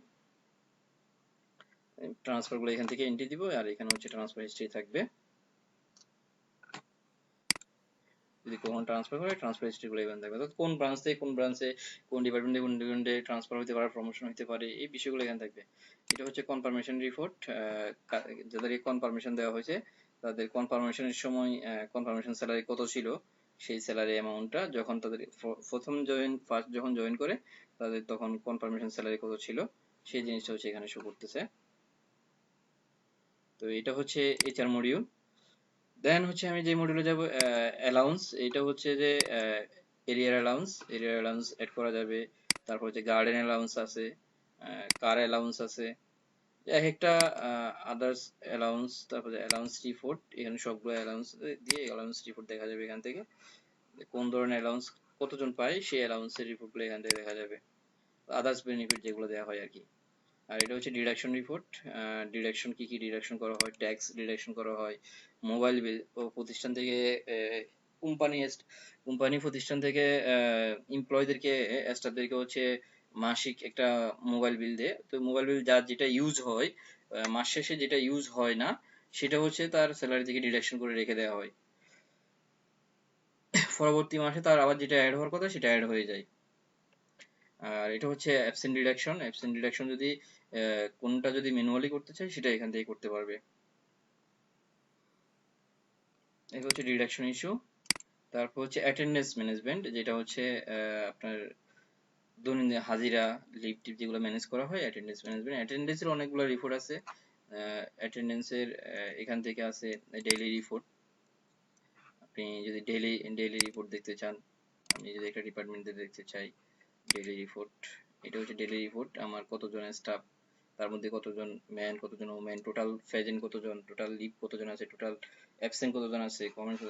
ট্রান্সফার গুলো এখান থেকে এন্ট্রি দিব, আর এখানে হচ্ছে ট্রান্সফার হিস্ট্রি থাকবে। যদি কখনো ট্রান্সফার করে ট্রান্সফার হিস্ট্রি গুলো এখানে থাকবে, অর্থাৎ কোন ব্রাঞ্চ থেকে কোন ব্রাঞ্চে, কোন ডিপার্টমেন্টে কোন ডিপার্টমেন্টে ট্রান্সফার হতে পারে, প্রমোশন হতে পারে, এই বিষয়গুলো এখানে থাকবে। এটা হচ্ছে কনফার্মেশন রিপোর্ট। যাদেরকে কনফার্মেশন দেওয়া হয়েছে তাদের কনফার্মেশনের সময় কনফার্মেশন স্যালারি কত ছিল, সেই স্যালারি অ্যামাউন্টটা যখন তাদের ফার্স্ট যখন জয়েন করে তাদের তখন কনফার্মেশন স্যালারি কত ছিল, সেই জিনিসটা হচ্ছে এখানে শো করতেছে। তো এটা হচ্ছে এইচআর মডিউল। দেন হচ্ছে আমি যে মডিউলে যাব, অ্যালাউন্স। এটা হচ্ছে যে এরিয়ার অ্যালাউন্স এড করা যাবে। তারপর হচ্ছে গার্ডেন অ্যালাউন্স আছে, কার অ্যালাউন্স আছে, এক একটা আদার্স অ্যালাউন্স। তারপরে অ্যালাউন্স রিপোর্ট, এখানে সবগুলো অ্যালাউন্স দিয়ে অ্যালাউন্স রিপোর্ট দেখা যাবে এখান থেকে। কোন ধরনের অ্যালাউন্স কতজন পায় সেই অ্যালাউন্সের রিপোর্টগুলো এখান থেকে দেখা যাবে, আদার্স বেনিফিট যেগুলো দেওয়া হয় আর কি। আর এটা হচ্ছে ডিডাকশন রিপোর্ট। ডিডাকশন কি কি ডিডাকশন করা হয়, ট্যাক্স ডিডাকশন করা হয়, মোবাইল বিল প্রতিষ্ঠান থেকে, কোম্পানি কোম্পানি প্রতিষ্ঠান থেকে এমপ্লয়ীদেরকে, স্টাফদেরকে হচ্ছে মাসিক একটা মোবাইল বিল দেয়। তো মোবাইল বিল যার যেটা ইউজ হয়, মাস শেষে যেটা ইউজ হয় না সেটা হচ্ছে তার স্যালারি থেকে ডিডাকশন করে রেখে দেওয়া হয়, পরবর্তী মাসে তার আবার যেটা অ্যাড হওয়ার কথা সেটা অ্যাড হয়ে যায়। আর এটা হচ্ছে অ্যাবসেন্ট ডিডাকশন। অ্যাবসেন্ট ডিডাকশন যদি কোনটা যদি ম্যানুয়ালি করতে চাই সেটা এখান থেকে করতে পারবে। এটা হচ্ছে ডিডাকশন ইস্যু। তারপর হচ্ছে অ্যাটেন্ডেন্স ম্যানেজমেন্ট, যেটা হচ্ছে আপনার দৈনন্দিন হাজিরা, লিভ টিভ যেগুলো ম্যানেজ করা হয়, অ্যাটেন্ডেন্স ম্যানেজমেন্ট। অ্যাটেন্ডেন্সের অনেকগুলো রিপোর্ট আছে। অ্যাটেন্ডেন্সের এখান থেকে আছে ডেইলি রিপোর্ট। আপনি যদি ডেইলি রিপোর্ট দেখতে চান, আমি যদি একটা ডিপার্টমেন্টে দেখতে চাই ডেইলি রিপোর্ট, এটা হচ্ছে ডেইলি রিপোর্ট। আমার কতজনের স্টাফ, তার মধ্যে কতজন ম্যান কতজন ওমেন, টোটাল প্রেজেন্ট কতজন, টোটাল লিভ কতজন আছে, টোটাল অ্যাবসেন্ট কতজন আছে, কমেন্ট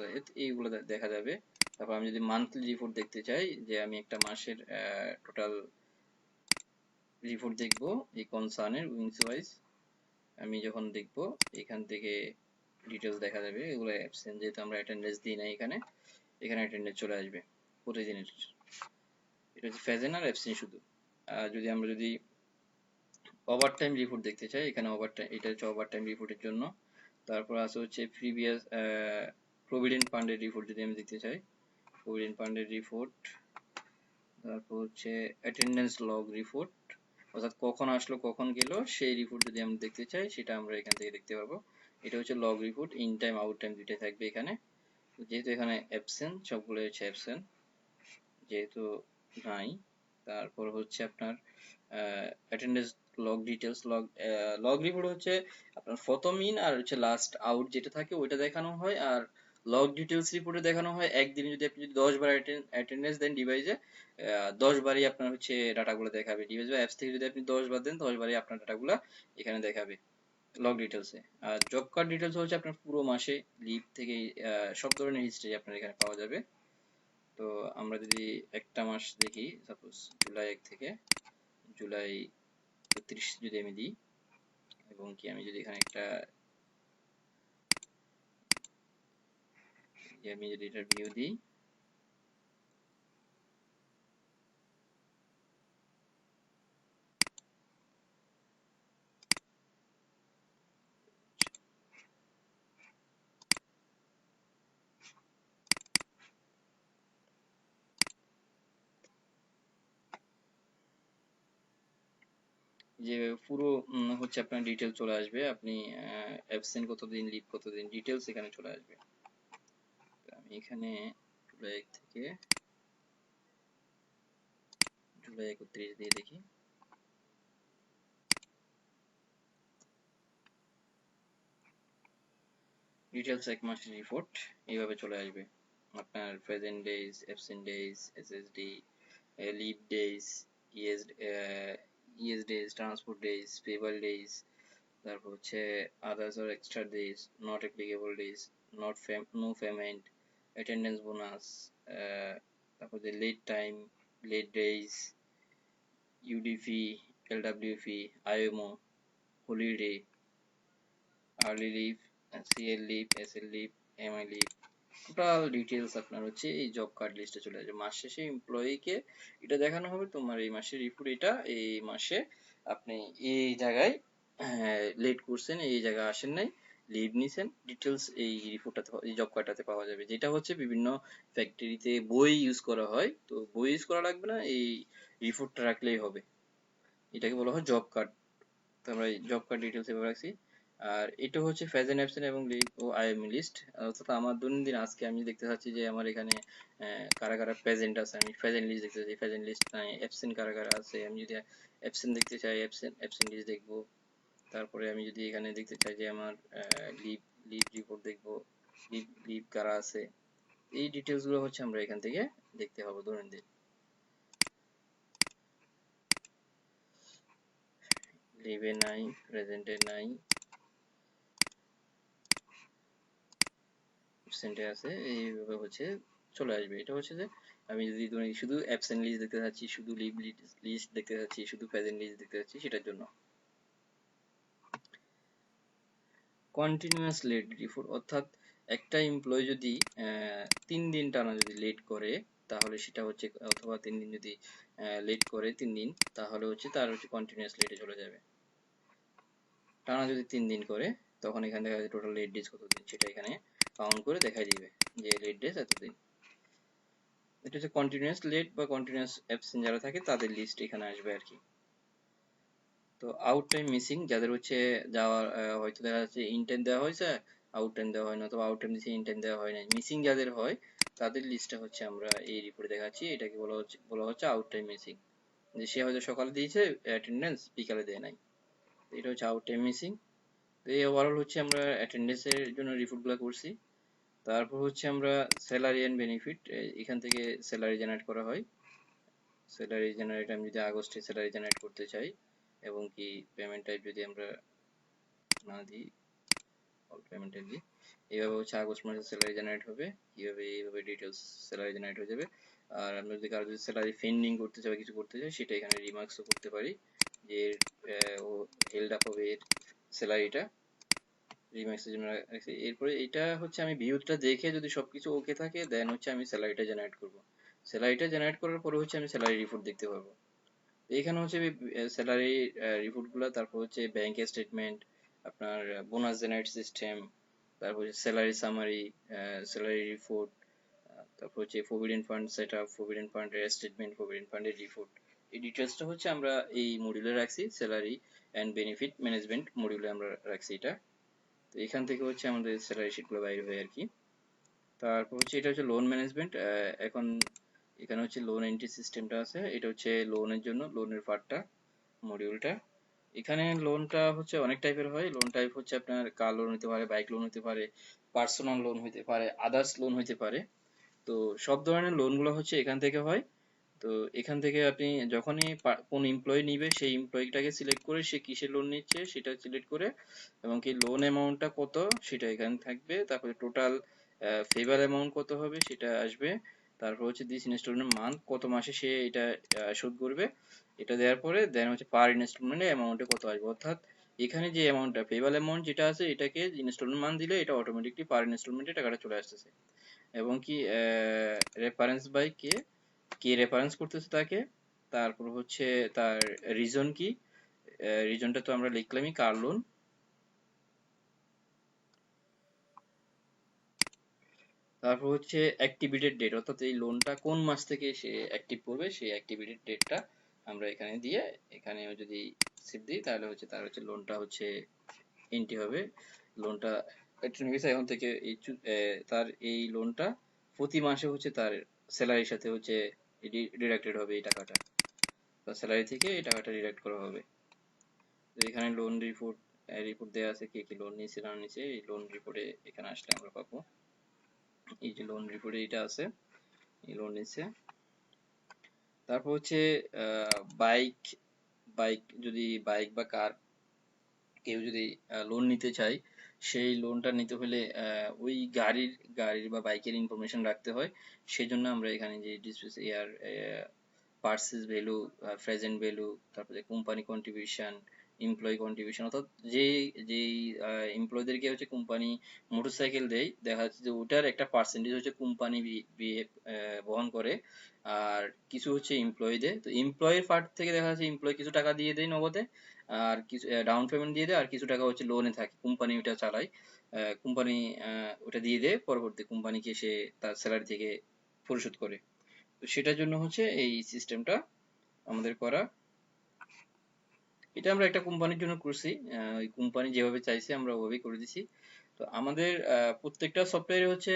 এইগুলো দেখা যাবে। তারপর আমি যদি মান্থলি রিপোর্ট দেখতে চাই, যে আমি একটা মাসের টোটাল রিপোর্ট দেখব এই কনসার্নের উইংস ওয়াইজ, আমি যখন দেখব এখান থেকে ডিটেলস দেখা যাবে। এগুলো অ্যাবসেন্ট, যেহেতু আমরা অ্যাটেন্ডেন্স দিই না এখানে, এখানে অ্যাটেন্ডেন্স চলে আসবে প্রতিদিনের। এটা হচ্ছে প্রেজেন্ট আর অ্যাবসেন্ট শুধু। আর যদি ওভারটাইম রিপোর্ট দেখতে চাই, এখানে ওভারটাইম, এটা হচ্ছে ওভারটাইম রিপোর্টের জন্য। তারপর আছে হচ্ছে প্রিভিয়াস প্রভিডেন্ট ফান্ডের রিপোর্ট যদি আমি দেখতে চাই, প্রভিডেন্ট ফান্ডের রিপোর্ট। তারপর হচ্ছে অ্যাটেন্ডেন্স লগ রিপোর্ট, অর্থাৎ কখন আসলো কখন গেল সেই রিপোর্ট যদি আমরা দেখতে চাই সেটা আমরা এখান থেকে দেখতে পারবো। এটা হচ্ছে log report, in time out time দুইটাই থাকবে এখানে। যেহেতু এখানে অ্যাবসেন্ট, সবগুলো হচ্ছে অ্যাবসেন্ট যেহেতু নাই। তারপর হচ্ছে আপনার attendance log details. Log report হচ্ছে আপনার প্রথম ইন আর হচ্ছে লাস্ট আউট যেটা থাকে ওইটা দেখানো হয়। আর লগ ডিটেলস রিপোর্টে দেখানো হয় একদিনে যদি আপনি 10 বার অ্যাটেন্ডেন্স দেন ডিভাইসে, 10 বারই আপনার হচ্ছে ডাটাগুলো দেখাবে। ডিভাইস বা অ্যাপস থেকে যদি আপনি 10 বার দেন 10 বারই আপনার ডাটাগুলো এখানে দেখাবে লগ ডিটেলসে। আর জব কার্ড ডিটেলস হচ্ছে আপনার পুরো মাসে লিভ থেকে সব ধরনের হিস্ট্রি আপনার এখানে পাওয়া যাবে। তো আমরা যদি একটা মাস দেখি, সাপোজ জুলাই 1 থেকে জুলাই 30 যদি আমি দিই, এবং কি আমি যদি এখানে একটা, আমি যদি এটার ভিউ দিই, যে পুরো হচ্ছে আপনার ডিটেল চলে আসবে। আপনি অ্যাবসেন্ট কতদিন, লিভ কতদিন, ডিটেলস এখানে চলে আসবে। আমি এখানে জুলাই 1 থেকে জুলাই 31 দিয়ে দেখি, ডিটেলস এক মাসের রিপোর্ট এইভাবে চলে আসবে। আপনার present days, absent days, SSD, leave days, ES ES days, transport days, payable days, তারপর হচ্ছে others or extra days, not applicable days, no payment, attendance bonus, তারপর যে late time, late days, UDP, LWFE, IMO, holiday, early leave, CL leave, SL leave, MI leave, total details আপনার হচ্ছে এই job card লিস্টে চলে আসবে। মাস শেষে এমপ্লয়িকে এটা দেখানো হবে তোমার এই মাসের রিপোর্ট এটা, এই মাসে আপনি এই জায়গায় লেট করছেন, এই জায়গায় আসেন নাই, লিভ নিছেন, ডিটেলস এই রিপোর্টটাতে এই জব কার্ডটাতে পাওয়া যাবে। যেটা হচ্ছে বিভিন্ন ফ্যাক্টরিতে বই ইউজ করা হয়, তো বই ইউজ করা লাগবে না, এই রিপোর্টটা রাখলেই হবে। এটাকে বলা হয় জব কার্ড। তো আমরা এই জব কার্ড ডিটেলস এভাবে রাখছি। আর এটা হচ্ছে প্রেজেন্ট অ্যাবসেন্ট এবং লিভ ও আইএমই লিস্ট, অর্থাৎ আমার দৈনন্দিন আজকে আমি দেখতে চাচ্ছি যে আমার এখানে কারা কারা প্রেজেন্ট আছে, আমি প্রেজেন্ট লিস্ট দেখতে চাচ্ছি, প্রেজেন্ট লিস্ট নাই, অ্যাবসেন্ট কারা কারা আছে, আমি যদি অ্যাবসেন্ট দেখতে চাই অ্যাবসেন্ট লিস্ট দেখবো। তারপরে আমি যদি এখানে দেখতে চাই যে আমার লিভ লিভ রিপোর্ট দেখবো, লিভ লিভ কারা আছে, এই ডিটেলস গুলো হচ্ছে আমরা এখান থেকে দেখতে পাবো দৈনন্দিন। লিভে নাই, প্রেজেন্টে নাই, অ্যাবসেন্টে আছে, এইভাবে হচ্ছে চলে আসবে। এটা হচ্ছে যে আমি যদি শুধু অ্যাবসেন্ট লিস্ট দেখতে চাচ্ছি, শুধু লিভ লিস্ট দেখতে চাচ্ছি, শুধু প্রেজেন্ট লিস্ট দেখতে চাচ্ছি, সেটার জন্য। কন্টিনিউয়াস লেট রিপোর্ট, অর্থাৎ একটা এমপ্লয়ি যদি 3 দিন টানা যদি লেট করে, তাহলে সেটা হচ্ছে, অথবা 3 দিন যদি লেট করে 3 দিন, তাহলে হচ্ছে তার হচ্ছে কন্টিনিউয়াস লেটে চলে যাবে। টানা যদি 3 দিন করে, তখন এখানে দেখা যাচ্ছে টোটাল লেট ডেজ কতদিন, সেটা এখানে কাউন্ট করে দেখাই দিবে যে লেট ডেজ এতদিন। এটা হচ্ছে কন্টিনিউয়াস লেট বা কন্টিনিউয়াস অ্যাবসেন্ট যারা থাকে তাদের লিস্ট এখানে আসবে আর কি। তো আউট টাইম মিসিং যাদের হচ্ছে যাওয়ার হয়তো দেখা যাচ্ছে ইন টাইম দেওয়া হয়েছে, আউট টাইম দেওয়া হয় না, অথবা আউট টাইম দিয়েছে ইন টাইম দেওয়া হয় না, মিসিং যাদের হয় তাদের লিস্টটা হচ্ছে আমরা এই রিপোর্টে দেখাচ্ছি। এটাকে বলা হচ্ছে আউট টাইম মিসিং, যে সে হয়তো সকালে দিয়েছে অ্যাটেন্ডেন্স, বিকালে দেয় নাই, এটা হচ্ছে আউট টাইম মিসিং। তো এই ওভারঅল হচ্ছে আমরা অ্যাটেন্ডেন্সের জন্য রিপোর্টগুলো করছি। তারপর হচ্ছে আমরা স্যালারি অ্যান্ড বেনিফিট, এখান থেকে স্যালারি জেনারেট করা হয়। স্যালারি জেনারেট, আমি যদি আগস্টে স্যালারি জেনারেট করতে চাই, এবং কি পেমেন্ট টাইপ যদি আমরা না দিই, অল পেমেন্ট টাইপ দিই, এইভাবে হচ্ছে আগস্ট মাসে স্যালারি জেনারেট হবে। এইভাবে ডিটেলস স্যালারি জেনারেট হয়ে যাবে। আর আমরা যদি কারো যদি স্যালারি পেন্ডিং করতে চাই, কিছু করতে চাই, সেটা এখানে রিমার্কসও করতে পারি যে ও হেল্ড আপ হবে এর স্যালারিটা, রিমার্কসের জন্য রাখছি। এরপরে এটা হচ্ছে আমি ভিউটা দেখে যদি সবকিছু ওকে থাকে, দেন হচ্ছে আমি স্যালারিটা জেনারেট করব। স্যালারিটা জেনারেট করার পরে হচ্ছে আমি স্যালারি রিপোর্ট দেখতে পারবো। এখানে হচ্ছে স্যালারি রিপোর্ট গুলা, তারপর হচ্ছে ব্যাংক স্টেটমেন্ট, আপনার বোনাস জেনারেট সিস্টেম, তারপর হচ্ছে স্যালারি সামারি, স্যালারি রিপোর্ট, তারপর হচ্ছে provident fund set up, provident ফান্ডের স্টেটমেন্ট, প্রভিডেন্ট ফান্ডের রিপোর্ট, এই ডিটেলসটা হচ্ছে আমরা এই মডিউলে রাখছি, স্যালারি অ্যান্ড বেনিফিট ম্যানেজমেন্ট মডিউলে আমরা রাখছি এটা। তো এখান থেকে হচ্ছে আমাদের স্যালারি শিটগুলো বাইর হয় আর কি। তারপর হচ্ছে এটা হচ্ছে লোন ম্যানেজমেন্ট। এখন এখানে হচ্ছে লোন এন্ট্রি সিস্টেমটা আছে, এটা হচ্ছে লোনের জন্য, লোনের পার্টটা, মডিউলটা। এখানে লোনটা হচ্ছে অনেক টাইপের হয়। লোন টাইপ হচ্ছে আপনার কার লোন হতে পারে, বাইক লোন হতে পারে, পার্সোনাল লোন হতে পারে, আদার্স লোন হতে পারে। তো সব ধরনের লোনগুলো হচ্ছে এখান থেকে হয়। তো এখান থেকে আপনি যখনই কোন এমপ্লয়ি নিবে, সেই এমপ্লয়িটাকে সিলেক্ট করে সে কিসের লোন নিচ্ছে সেটা সিলেক্ট করে, এবং কি লোন অ্যামাউন্টটা কত সেটা এখানে থাকবে, তারপরে টোটাল ফেভার অ্যামাউন্ট কত হবে সেটা আসবে, তারপর হচ্ছে দিস ইনস্টলমেন্ট মান্থ, কত মাসে সে এটা শোধ করবে, এটা দেওয়ার পরে দেন হচ্ছে পার ইনস্টলমেন্টে অ্যামাউন্টে কত আসবে। অর্থাৎ এখানে যে অ্যামাউন্টটা ফেভার অ্যামাউন্ট যেটা আছে, এটাকে ইনস্টলমেন্ট মান্থ দিলে এটা অটোমেটিকলি পার ইনস্টলমেন্টে টাকাটা চলে আসতেছে। এবং কি রেফারেন্স বাই কে, কে রেফারেন্স করতেছে তাকে, তারপর হচ্ছে তার রিজন কি, রিজনটা তো আমরা লিখলামই, কার লোন। তারপর হচ্ছে অ্যাক্টিভেটেড ডেট, অর্থাৎ এই লোনটা কোন মাস থেকে সে অ্যাক্টিভ করবে, সেই অ্যাক্টিভেটেড ডেটটা আমরা এখানে দিয়ে, এখানে যদি সেভ দিই, তাহলে হচ্ছে তার হচ্ছে লোনটা হচ্ছে এন্ট্রি হবে। লোনটা এখন থেকে এই তার এই লোনটা প্রতি মাসে হচ্ছে তার স্যালারির সাথে হচ্ছে ডিডাক্টেড হবে, এই টাকাটা তার স্যালারি থেকে এই টাকাটা ডিডাক্ট করা হবে। তো এখানে লোন রিপোর্ট রিপোর্ট দেওয়া আছে, কে কি লোন নিয়েছে না নিয়েছে, এই লোন রিপোর্টে এখানে আসলে আমরা পাবো। এই যে লোন রিপোর্টে এটা আছে, এই লোন নিচ্ছে। তারপর হচ্ছে বাইক, যদি বাইক বা কার কেউ যদি লোন নিতে চায়, সেই লোনটা নিতে হলে ওই গাড়ির বা বাইকের ইনফরমেশন রাখতে হয়। সেজন্য আমরা এখানে যে display air purchase value, present value, তারপরে কোম্পানি কন্ট্রিবিউশন, এমপ্লয়ি কন্ট্রিবিউশন, অর্থাৎ যেই এমপ্লয়ীদেরকে হচ্ছে কোম্পানি মোটরসাইকেল দেয়, দেখা যাচ্ছে যে ওটার একটা পার্সেন্টেজ হচ্ছে কোম্পানি বহন করে, আর কিছু হচ্ছে এমপ্লয়ি দেয়। তো এমপ্লয়ির পার্ট থেকে দেখা যাচ্ছে এমপ্লয়ি কিছু টাকা দিয়ে দেয় নগদে, আর কিছু ডাউন পেমেন্ট দিয়ে দেয়, আর কিছু টাকা হচ্ছে লোনে থাকে, কোম্পানি ওটা চালায়, কোম্পানি ওটা দিয়ে দেয়, পরবর্তী কোম্পানিকে সে তার স্যালারি থেকে পরিশোধ করে। তো সেটার জন্য হচ্ছে এই সিস্টেমটা আমাদের করা। এটা আমরা একটা কোম্পানির জন্য করছি, ওই কোম্পানি যেভাবে চাইছে আমরা ওভাবেই করে দিছি। তো আমাদের প্রত্যেকটা সফটওয়্যার হচ্ছে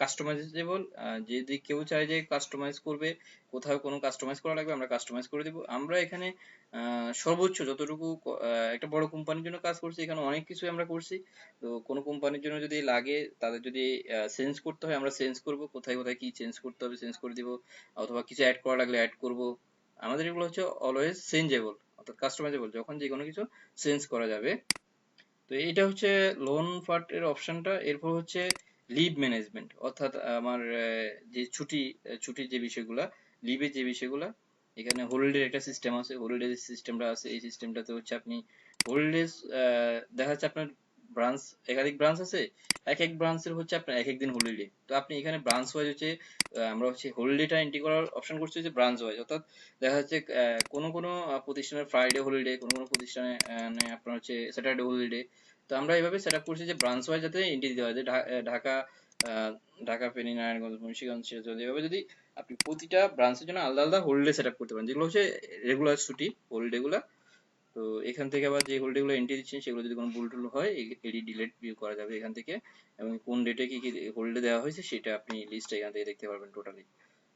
কাস্টমাইজেবল। যদি কেউ চায় যে কাস্টমাইজ করবে, কোথাও কোনো কাস্টমাইজ করা লাগবে, আমরা কাস্টমাইজ করে দিব। আমরা এখানে সর্বোচ্চ যতটুকু একটা বড় কোম্পানির জন্য কাজ করছি, এখানে অনেক কিছু আমরা করছি। তো কোনো কোম্পানির জন্য যদি লাগে, তাদের যদি চেঞ্জ করতে হয়, আমরা চেঞ্জ করব, কোথায় কোথায় কি চেঞ্জ করতে হবে চেঞ্জ করে দিব, অথবা কিছু অ্যাড করা লাগলে অ্যাড করব। আমাদের এগুলো হচ্ছে অলওয়েজ চেঞ্জেবল, অর্থাৎ কাস্টমাইজেবল, যখন যে কোনো কিছু চেঞ্জ করা যাবে। তো এইটা হচ্ছে লোন পার্ট এর অপশনটা। এরপর হচ্ছে লিভ ম্যানেজমেন্ট, অর্থাৎ আমার যে ছুটির যে বিষয়গুলা, লিভের যে বিষয়গুলা, এখানে হোলিডের একটা সিস্টেম আছে। হোলিডে যে সিস্টেমটা আছে, এই সিস্টেমটাতে হচ্ছে আপনি হোলিডেজ, দেখা যাচ্ছে আপনার ব্রাঞ্চ, একাধিক ব্রাঞ্চ আছে, এক এক ব্রাঞ্চের হচ্ছে আপনার এক এক দিন হলিডে। তো আপনি এখানে ব্রাঞ্চ ওয়াইজ হচ্ছে আমরা হচ্ছে হলিডেটা এন্ট্রি করার অপশন করছি যে ব্রাঞ্চ ওয়াইজ, অর্থাৎ দেখা যাচ্ছে কোনো কোনো প্রতিষ্ঠানের ফ্রাইডে হলিডে, কোনো কোনো প্রতিষ্ঠানে আপনার হচ্ছে স্যাটারডে হলিডে। তো আমরা এইভাবে সেট আপ করছি যে ব্রাঞ্চ ওয়াইজ যাতে এন্ট্রি দিতে হয়, যে ঢাকা, আহ, ঢাকা, ফেনী, নারায়ণগঞ্জ, মুন্সিগঞ্জ, সিরাজগঞ্জ, এভাবে যদি আপনি প্রতিটা ব্রাঞ্চের জন্য আলাদা আলাদা হোলিডে সেট আপ করতে পারেন, যেগুলো হচ্ছে রেগুলার ছুটি হোলিডে গুলা। তো এখান থেকে আবার যে হোলিডে গুলো এন্ট্রি দিচ্ছেন, সেগুলো যদি কোনো ভুল টুল হয়, এডি ডিলেট ভিউ করা যাবে এখান থেকে, এবং কোন ডেটে কি কি হোলিডে দেওয়া হয়েছে সেটা আপনি লিস্ট এখান থেকে দেখতে পারবেন টোটালি।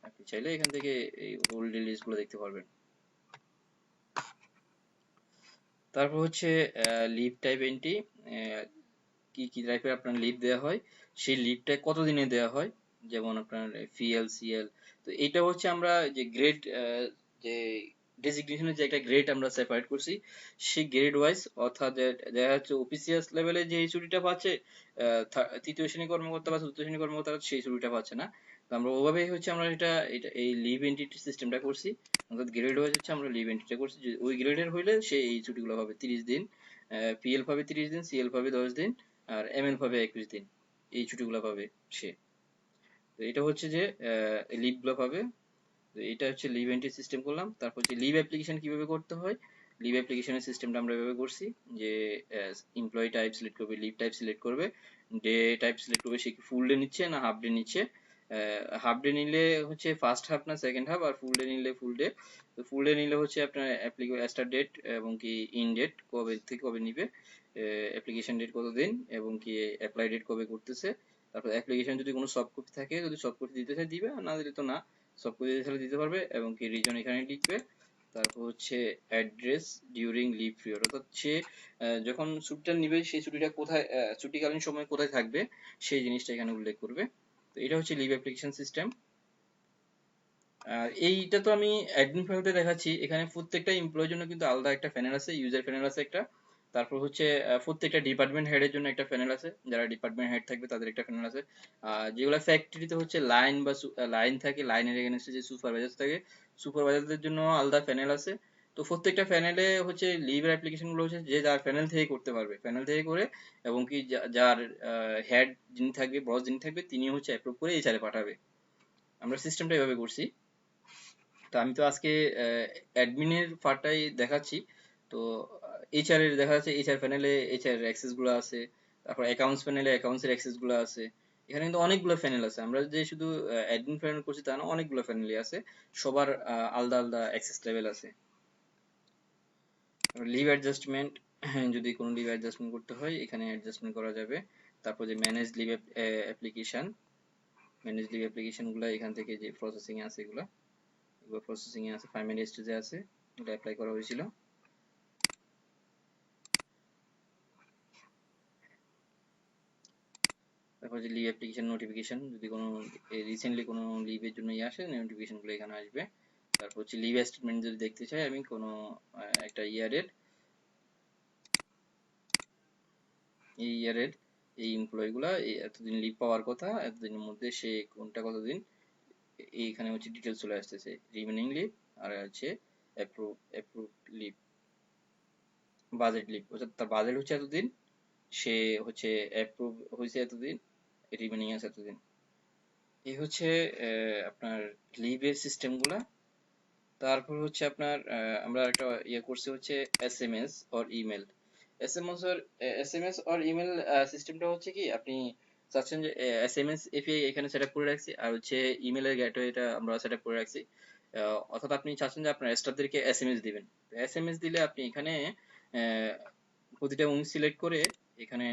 আপনি চাইলে এখান থেকে এই হোলিডে লিস্ট গুলো দেখতে পারবেন। তারপর হচ্ছে লিভ টাইপ এন্ট্রি, কি কি টাইপের আপনার লিভ দেওয়া হয়, সেই লিভটা কত দিনে দেওয়া হয়, যেমন আপনার পিএল, সিএল। তো এটা হচ্ছে আমরা যে গ্রেড, যে ডেজিগনেশনের যে একটা গ্রেড আমরা সেপারেট করছি, সেই গ্রেড ওয়াইজ, অর্থাৎ দেখা যাচ্ছে অফিসিয়াল লেভেলে যে ছুটিটা পাচ্ছে তৃতীয় শ্রেণী কর্মকর্তা বা চতুর্থ শ্রেণী কর্মকর্তারা সেই ছুটিটা পাচ্ছে না। তো আমরা ওভাবেই হচ্ছে আমরা এটা এই লিভ এন্ট্রি সিস্টেমটা করছি, অর্থাৎ গ্রেড ওয়াইজ হচ্ছে আমরা লিভ এন্ট্রিটা করছি, যে ওই গ্রেডের হইলে সে এই ছুটিগুলো পাবে 30 দিন, পিএল পাবে 30 দিন, সিএল পাবে 10 দিন, আর এমএল পাবে 21 দিন। এই ছুটিগুলো পাবে সে। তো এটা হচ্ছে যে লিভ গুলো পাবে। তো এটা হচ্ছে লিভ এন্ট্রি সিস্টেম করলাম। তারপর হচ্ছে লিভ অ্যাপ্লিকেশন কিভাবে করতে হয়, লিভ অ্যাপ্লিকেশনের সিস্টেমটা আমরা এভাবে করছি যে এমপ্লয়ি টাইপ সিলেক্ট করবে, লিভ টাইপ সিলেক্ট করবে, ডে টাইপ সিলেক্ট করবে, সে কি ফুল ডে নিচ্ছে না হাফ ডে নিচ্ছে। হাফ ডে নিলে হচ্ছে ফার্স্ট হাফ না সেকেন্ড হাফ, আর ফুল ডে নিলে ফুল ডে। তো ফুল ডে নিলে হচ্ছে আপনার স্টার্ট ডেট এবং কি ইন ডেট কবে থেকে কবে নিবে, অ্যাপ্লিকেশন ডেট কতদিন, এবং কি অ্যাপ্লাই ডেট কবে করতেছে। তারপর অ্যাপ্লিকেশন যদি কোনো সফট কপি থাকে, যদি সফট কপি দিতে চায় দিবে, আর না দিলে তো না, সব কিছু তাহলে দিতে পারবে, এবং কি রিজন এখানে লিখবে। তারপর হচ্ছে অ্যাড্রেস ডিউরিং লিভ পিরিয়ড, অর্থাৎ সে যখন ছুটিটা নিবে সেই ছুটিটা কোথায়, ছুটিকালীন সময় কোথায় থাকবে, সেই জিনিসটা এখানে উল্লেখ করবে। তো এটা হচ্ছে লিভ অ্যাপ্লিকেশন সিস্টেম। আর এইটা তো আমি অ্যাডমিন ফাইলতে দেখাচ্ছি, এখানে প্রত্যেকটা এমপ্লয়ের জন্য কিন্তু আলাদা একটা প্যানেল আছে, ইউজার প্যানেল আছে একটা। তারপর হচ্ছে প্রত্যেকটা ডিপার্টমেন্ট হেডের জন্য একটা প্যানেল আছে, যারা ডিপার্টমেন্ট হেড থাকবে তাদের একটা প্যানেল আছে। যেগুলো ফ্যাক্টরিতে হচ্ছে লাইন বা লাইন থাকে, লাইনের এগেনস্টে যে সুপারভাইজার থাকে, সুপারভাইজারদের জন্য আলাদা প্যানেল আছে। তো প্রত্যেকটা প্যানেলে হচ্ছে লিভের অ্যাপ্লিকেশন গুলো হচ্ছে যে যার প্যানেল থেকে করতে পারবে, প্যানেল থেকে করে, এবং কি যার হেড যিনি থাকবে, বস যিনি থাকবে, তিনি হচ্ছে অ্যাপ্রুভ করে এইচআরে পাঠাবে। আমরা সিস্টেমটা এভাবে করছি। তো আমি তো আজকে অ্যাডমিনের পার্টটাই দেখাচ্ছি। তো এইচআর এর দেখা যাচ্ছে এইচআর প্যানেলে এইচআর এর অ্যাক্সেস গুলো আছে, তারপর অ্যাকাউন্টস প্যানেলে অ্যাকাউন্টস এর অ্যাক্সেস গুলো আছে। এখানে কিন্তু অনেকগুলো প্যানেল আছে, আমরা যে শুধু অ্যাডমিন প্যানেল করছি তা না, অনেকগুলো প্যানেলই আছে, সবার আলাদা আলাদা অ্যাক্সেস লেভেল আছে। লিভ অ্যাডজাস্টমেন্ট, যদি কোনো লিভ অ্যাডজাস্টমেন্ট করতে হয় এখানে অ্যাডজাস্টমেন্ট করা যাবে। তারপর যে manage leave application, manage leave application গুলো এখান থেকে যে প্রসেসিং এ আছে, এগুলো এগুলো প্রসেসিং এ আছে, ফাইনাল স্টেজে আছে, এটা অ্যাপ্লাই করা হয়েছিল। তারপর যে লিভ অ্যাপ্লিকেশন নোটিফিকেশন, যদি কোনো রিসেন্টলি কোনো লিভের জন্য আসে, নোটিফিকেশন গুলো এখানে আসবে। তারপর হচ্ছে লিভ স্টেটমেন্ট যদি দেখতে চাই আমি কোনো একটা ইয়ারের, এই ইয়ারের এই এমপ্লয়ি গুলা এতদিন লিভ পাওয়ার কথা, এতদিনের মধ্যে সে কোনটা কতদিন, এইখানে হচ্ছে ডিটেলস চলে আসতেছে, রিমেনিং লিভ আর আছে অ্যাপ্রুভ লিভ, বাজেট লিভ, অর্থাৎ তার বাজেট হচ্ছে এতদিন, সে হচ্ছে অ্যাপ্রুভ হয়েছে এতদিন, রিমেনিং আছে এতদিন। এই হচ্ছে আপনার লিভের সিস্টেমগুলা। তারপর হচ্ছে আপনার আমরা একটা ইয়ে করছি হচ্ছে SMS or email. SMS or email সিস্টেমটা হচ্ছে কি, আপনি চাচ্ছেন যে এসএমএস এপিআই এখানে সেটআপ করে রাখছি, আর হচ্ছে ইমেলের গেটওয়েটা আমরা সেটআপ করে রাখছি। অর্থাৎ আপনি চাচ্ছেন যে আপনার স্টাফদেরকে এসএমএস দিবেন। এসএমএস দিলে আপনি এখানে আহ, প্রতিটা উইং সিলেক্ট করে এখানে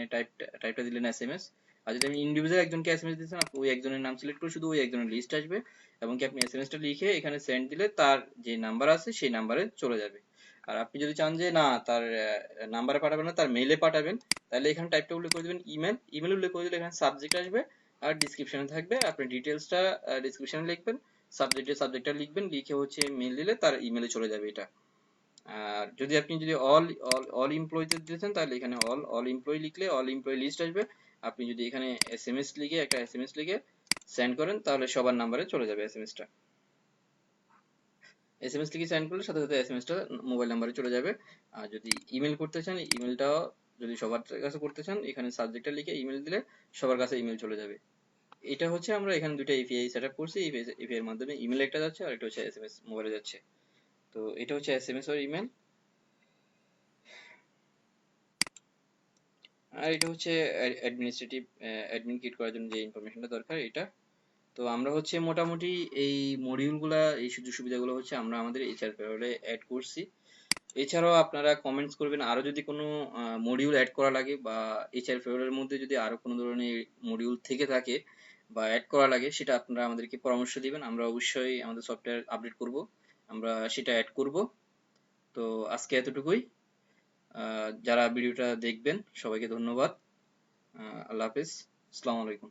টাইপটা দিলেন এসএমএস। আর যদি আপনি ইন্ডিভিজুয়াল একজনকে এসএমএস দিচ্ছেন, আপনি ওই একজনের নাম সিলেক্ট করে শুধু ওই একজনের লিস্ট আসবে, এবং কি আপনি এসএমএসটা লিখে এখানে সেন্ড দিলে তার যে নাম্বার আছে সেই নাম্বারে চলে যাবে। আর আপনি যদি চান যে না তার নাম্বারে পাঠাবেন না, তার মেইলে পাঠাবেন, তাহলে এখানে টাইপটা উল্লেখ করে দিবেন ইমেল উল্লেখ করে দিলে এখানে সাবজেক্ট আসবে, আর ডিসক্রিপশনে থাকবে, আপনি ডিটেলসটা ডিসক্রিপশনে লিখবেন, সাবজেক্টটা লিখবেন, লিখে হচ্ছে মেইল দিলে তার ইমেলে চলে যাবে এটা। আর যদি অল অল এমপ্লয়ীতে দিতেন, তাহলে এখানে অল এমপ্লয়ি লিখলে অল এমপ্লয়ি লিস্ট আসবে। আপনি যদি এখানে একটা এসএমএস লিখে সেন্ড করেন, তাহলে সবার নাম্বারে চলে যাবে এসএমএসটা। এসএমএস লিখে সেন্ড করলে সাথে সাথে এসএমএসটা মোবাইল নাম্বারে চলে যাবে। আর যদি ইমেল করতে চান, ইমেলটাও যদি সবার কাছে করতে চান, এখানে সাবজেক্টটা লিখে ইমেল দিলে সবার কাছে ইমেল চলে যাবে। এটা হচ্ছে আমরা এখানে দুইটা এপিআই সেটআপ করছি, এপিআই এর মাধ্যমে ইমেল একটা যাচ্ছে আর একটা হচ্ছে এসএমএস মোবাইলে যাচ্ছে। তো এটা হচ্ছে এসএমএস আর ইমেল। আর এটা হচ্ছে অ্যাডমিন ক্রিয়েট করার জন্য যে ইনফরমেশনটা দরকার এটা। তো আমরা হচ্ছে মোটামুটি এই মডিউলগুলা, এই সুযোগ সুবিধাগুলো হচ্ছে আমরা আমাদের এইচআর পেরোলে অ্যাড করছি। এছাড়াও আপনারা কমেন্টস করবেন আরো যদি কোনো মডিউল অ্যাড করা লাগে, বা এইচআর পেরোলের মধ্যে যদি আরো কোনো ধরনের মডিউল থেকে থাকে বা অ্যাড করা লাগে, সেটা আপনারা আমাদেরকে পরামর্শ দিবেন, আমরা অবশ্যই আমাদের সফটওয়্যার আপডেট করব, আমরা সেটা অ্যাড করব। তো আজকে এতটুকুই। যারা ভিডিওটা দেখবেন সবাইকে ধন্যবাদ। আল্লাহ হাফেজ, আসসালামু আলাইকুম।